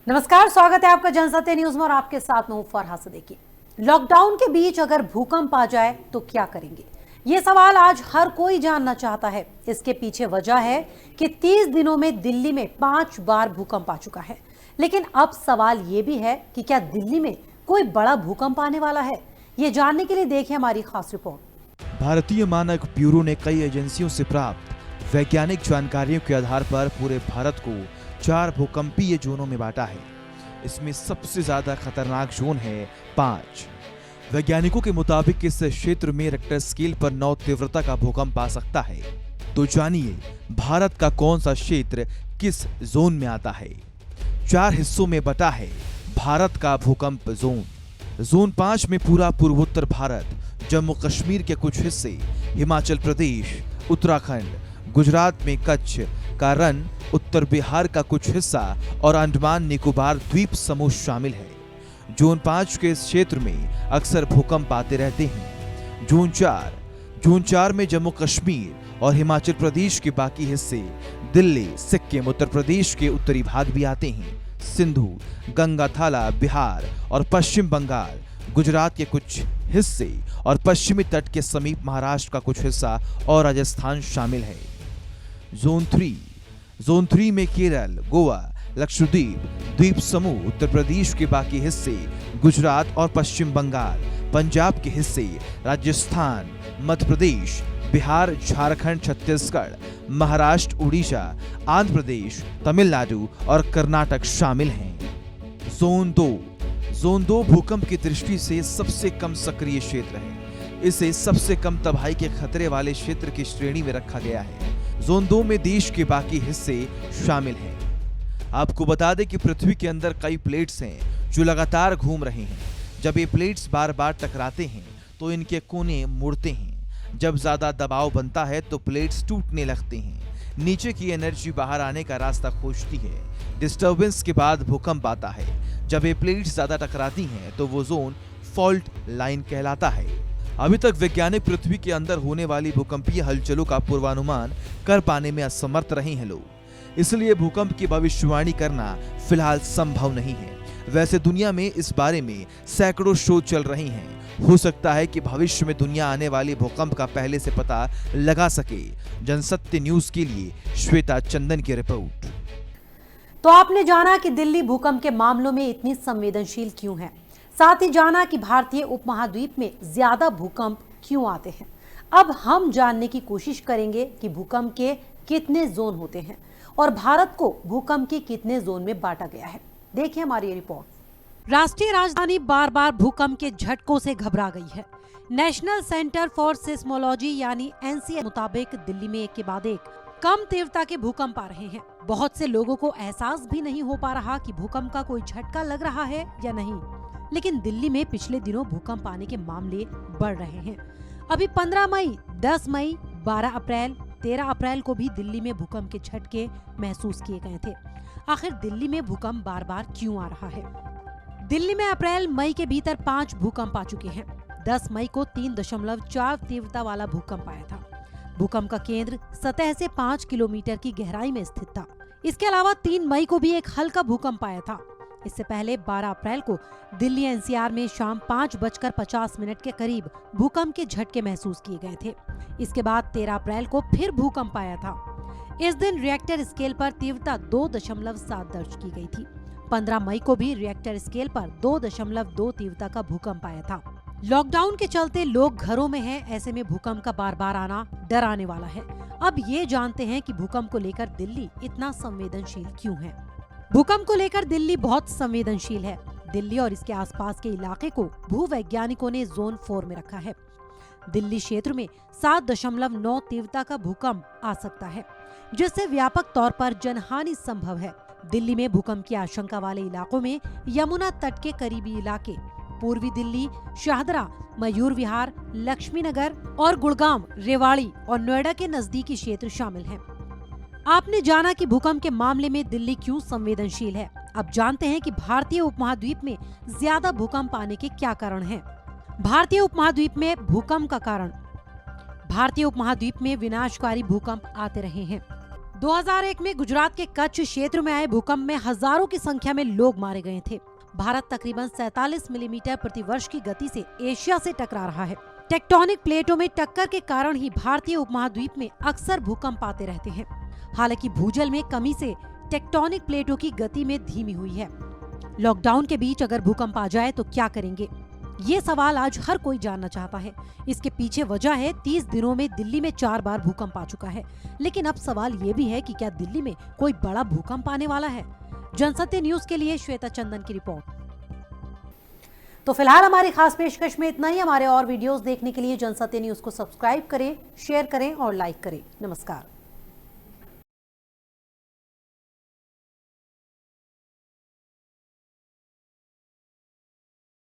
नमस्कार, स्वागत है आपका जनसत्य न्यूज में और आपके साथ मैं हूं फरहा सिद्दीकी। लॉकडाउन के बीच अगर भूकंप आ जाए तो क्या करेंगे, ये सवाल आज हर कोई जानना चाहता है। इसके पीछे वजह है कि 30 दिनों में दिल्ली में 5 बार भूकंप आ चुका है। लेकिन अब सवाल ये भी है कि क्या दिल्ली में कोई बड़ा भूकंप आने वाला है। ये जानने के लिए देखिए हमारी खास रिपोर्ट। भारतीय मानक ब्यूरो ने कई एजेंसियों से प्राप्त वैज्ञानिक जानकारियों के आधार पर पूरे भारत को 4 भूकंपीय जोनों में बांटा है। इसमें सबसे ज्यादा खतरनाक जोन है 5। वैज्ञानिकों के मुताबिक इस क्षेत्र में रिक्टर स्केल पर 9 तीव्रता का भूकंप आ सकता है। तो जानिए भारत का कौन सा क्षेत्र किस जोन में आता है। 4 हिस्सों में बटा है भारत का भूकंप जोन। जोन 5 में पूरा पूर्वोत्तर भारत, जम्मू कश्मीर के कुछ हिस्से, हिमाचल प्रदेश, उत्तराखंड, गुजरात में कच्छ का रन, उत्तर बिहार का कुछ हिस्सा और अंडमान निकोबार द्वीप समूह शामिल है। जोन 5 के इस क्षेत्र में अक्सर भूकंप आते रहते हैं। जोन 4 में जम्मू कश्मीर और हिमाचल प्रदेश के बाकी हिस्से, दिल्ली, सिक्किम, उत्तर प्रदेश के उत्तरी भाग भी आते हैं। सिंधु, गंगा थाला, बिहार और पश्चिम बंगाल, गुजरात के कुछ हिस्से और पश्चिमी तट के समीप महाराष्ट्र का कुछ हिस्सा और राजस्थान शामिल है। जोन 3 में केरल, गोवा, लक्षद्वीप, द्वीप समूह, उत्तर प्रदेश के बाकी हिस्से, गुजरात और पश्चिम बंगाल, पंजाब के हिस्से, राजस्थान, मध्य प्रदेश, बिहार, झारखंड, छत्तीसगढ़, महाराष्ट्र, उड़ीसा, आंध्र प्रदेश, तमिलनाडु और कर्नाटक शामिल हैं। जोन 2 भूकंप की दृष्टि से सबसे कम सक्रिय क्षेत्र है। इसे सबसे कम तबाही के खतरे वाले क्षेत्र की श्रेणी में रखा गया है। जोन 2 में देश के बाकी हिस्से शामिल हैं। आपको बता दें कि पृथ्वी के अंदर कई प्लेट्स हैं जो लगातार घूम रहे हैं। जब ये प्लेट्स बार बार टकराते हैं तो इनके कोने मुड़ते हैं। जब ज्यादा दबाव बनता है तो प्लेट्स टूटने लगते हैं। नीचे की एनर्जी बाहर आने का रास्ता खोजती है। डिस्टर्बेंस के बाद भूकंप आता है। जब ये प्लेट्स ज्यादा टकराती हैं तो वो जोन फॉल्ट लाइन कहलाता है। अभी तक वैज्ञानिक पृथ्वी के अंदर होने वाली भूकंपीय हलचलों का पूर्वानुमान कर पाने में असमर्थ रहे हैं लोग। इसलिए भूकंप की भविष्यवाणी करना फिलहाल संभव नहीं है। वैसे दुनिया में इस बारे में सैकड़ों शोध चल रही हैं। हो सकता है कि भविष्य में दुनिया आने वाले भूकंप का पहले से पता लगा सके। जनसत्य न्यूज के लिए श्वेता चंदन की रिपोर्ट। तो आपने जाना कि दिल्ली भूकंप के मामलों में इतनी संवेदनशील क्यों है। साथ ही जाना कि भारतीय उपमहाद्वीप में ज्यादा भूकंप क्यों आते हैं। अब हम जानने की कोशिश करेंगे कि भूकंप के कितने जोन होते हैं और भारत को भूकंप के कितने जोन में बांटा गया है। देखिए हमारी रिपोर्ट। राष्ट्रीय राजधानी बार बार भूकंप के झटकों से घबरा गई है। नेशनल सेंटर फॉर सिस्मोलॉजी यानी एनसीए मुताबिक दिल्ली में एक के बाद एक कम तीव्रता के भूकंप आ रहे हैं। बहुत से लोगों को एहसास भी नहीं हो पा रहा कि भूकंप का कोई झटका लग रहा है या नहीं। लेकिन दिल्ली में पिछले दिनों भूकंप आने के मामले बढ़ रहे हैं। अभी 15 मई, 10 मई, 12 अप्रैल, 13 अप्रैल को भी दिल्ली में भूकंप के झटके महसूस किए गए थे। आखिर दिल्ली में भूकंप बार बार क्यों आ रहा है। दिल्ली में अप्रैल मई के भीतर 5 भूकंप आ चुके हैं। 10 मई को 3.4 तीव्रता वाला भूकंप आया था। भूकंप का केंद्र सतह से 5 किलोमीटर की गहराई में स्थित था। इसके अलावा 3 मई को भी एक हल्का भूकंप आया था। इससे पहले 12 अप्रैल को दिल्ली एनसीआर में शाम 5:50 के करीब भूकंप के झटके महसूस किए गए थे। इसके बाद 13 अप्रैल को फिर भूकंप आया था। इस दिन रिएक्टर स्केल पर तीव्रता 2.7 दर्ज की गई थी। 15 मई को भी रिएक्टर स्केल पर 2.2 तीव्रता का भूकंप आया था। लॉकडाउन के चलते लोग घरों में हैं, ऐसे में भूकंप का बार बार आना डराने वाला है। अब ये जानते हैं कि भूकंप को लेकर दिल्ली इतना संवेदनशील क्यों है। भूकंप को लेकर दिल्ली बहुत संवेदनशील है। दिल्ली और इसके आसपास के इलाके को भूवैज्ञानिकों ने जोन 4 में रखा है। दिल्ली क्षेत्र में 7.9 तीव्रता का भूकंप आ सकता है, जिससे व्यापक तौर पर जनहानि संभव है। दिल्ली में भूकंप की आशंका वाले इलाकों में यमुना तट के करीबी इलाके, पूर्वी दिल्ली, शाहदरा, मयूर विहार, लक्ष्मी नगर और गुड़गांव, रेवाड़ी और नोएडा के नजदीकी क्षेत्र शामिल हैं। आपने जाना कि भूकंप के मामले में दिल्ली क्यों संवेदनशील है। अब जानते हैं कि भारतीय उपमहाद्वीप में ज्यादा भूकंप आने के क्या कारण हैं। भारतीय उपमहाद्वीप में भूकंप का कारण। भारतीय उपमहाद्वीप में विनाशकारी भूकंप आते रहे हैं। 2001 में गुजरात के कच्छ क्षेत्र में आए भूकंप में हजारों की संख्या में लोग मारे गए थे। भारत तकरीबन 47 मिलीमीटर प्रति वर्ष की गति से एशिया से टकरा रहा है। टेक्टोनिक प्लेटों में टक्कर के कारण ही भारतीय उपमहाद्वीप में अक्सर भूकंप आते रहते हैं। हालांकि भूजल में कमी से टेक्टोनिक प्लेटों की गति में धीमी हुई है। लॉकडाउन के बीच अगर भूकंप आ जाए तो क्या करेंगे? ये सवाल आज हर कोई जानना चाहता है। इसके पीछे वजह है 30 दिनों में दिल्ली में 4 बार भूकंप आ चुका है। लेकिन अब सवाल ये भी है कि क्या दिल्ली में कोई बड़ा भूकंप आने वाला है? जनसत्य न्यूज के लिए श्वेता चंदन की रिपोर्ट। तो फिलहाल हमारी खास पेशकश में इतना ही। हमारे और वीडियोस देखने के लिए जनसत्य न्यूज को सब्सक्राइब करें, शेयर करें और लाइक करें। नमस्कार।